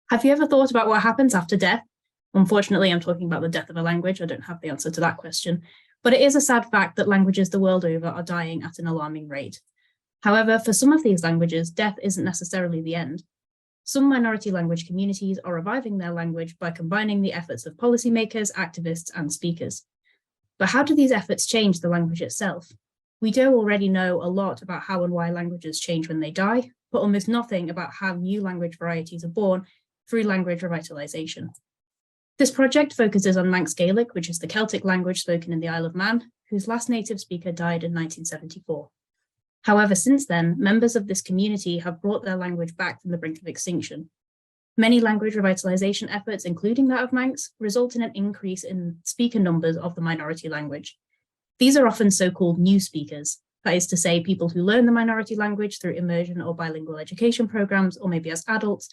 Have you ever thought about what happens after death? Unfortunately, I'm talking about the death of a language. I don't have the answer to that question, but it is a sad fact that languages the world over are dying at an alarming rate. However, for some of these languages, death isn't necessarily the end. Some minority language communities are reviving their language by combining the efforts of policymakers, activists, and speakers. But how do these efforts change the language itself? We do already know a lot about how and why languages change when they die, but almost nothing about how new language varieties are born through language revitalization. This project focuses on Manx Gaelic, which is the Celtic language spoken in the Isle of Man, whose last native speaker died in 1974. However, since then, members of this community have brought their language back from the brink of extinction. Many language revitalization efforts, including that of Manx, result in an increase in speaker numbers of the minority language. These are often so-called new speakers, that is to say, people who learn the minority language through immersion or bilingual education programs, or maybe as adults,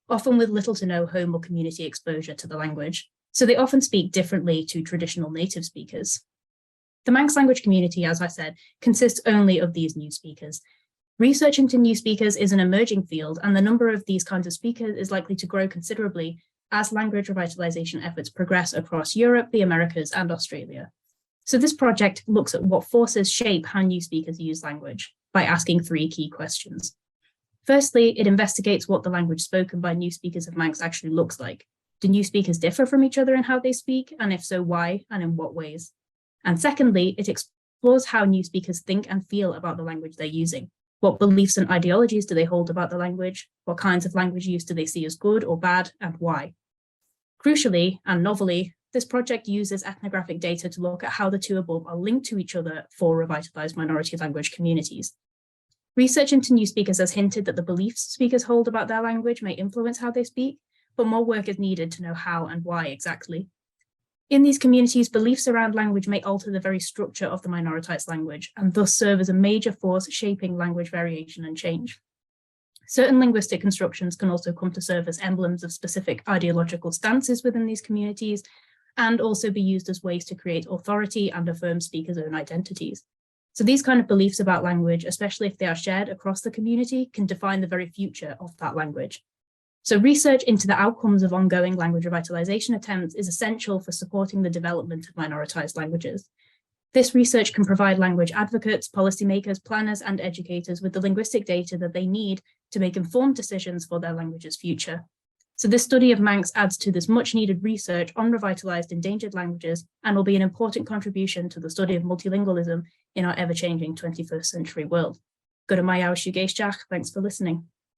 often with little to no home or community exposure to the language. So they often speak differently to traditional native speakers. The Manx language community, as I said, consists only of these new speakers. Research into new speakers is an emerging field, and the number of these kinds of speakers is likely to grow considerably as language revitalization efforts progress across Europe, the Americas, and Australia. So this project looks at what forces shape how new speakers use language by asking three key questions. Firstly, it investigates what the language spoken by new speakers of Manx actually looks like. Do new speakers differ from each other in how they speak? And if so, why and in what ways? And secondly, it explores how new speakers think and feel about the language they're using. What beliefs and ideologies do they hold about the language? What kinds of language use do they see as good or bad, and why? Crucially, and novelly, this project uses ethnographic data to look at how the two above are linked to each other for revitalized minority language communities. Research into new speakers has hinted that the beliefs speakers hold about their language may influence how they speak, but more work is needed to know how and why exactly. In these communities, beliefs around language may alter the very structure of the minoritized language and thus serve as a major force shaping language variation and change. Certain linguistic constructions can also come to serve as emblems of specific ideological stances within these communities and also be used as ways to create authority and affirm speakers' own identities. So these kind of beliefs about language, especially if they are shared across the community, can define the very future of that language. So research into the outcomes of ongoing language revitalization attempts is essential for supporting the development of minoritized languages. This research can provide language advocates, policymakers, planners, and educators with the linguistic data that they need to make informed decisions for their language's future. So this study of Manx adds to this much needed research on revitalized endangered languages and will be an important contribution to the study of multilingualism in our ever-changing 21st century world. Go to UofG. Thanks for listening.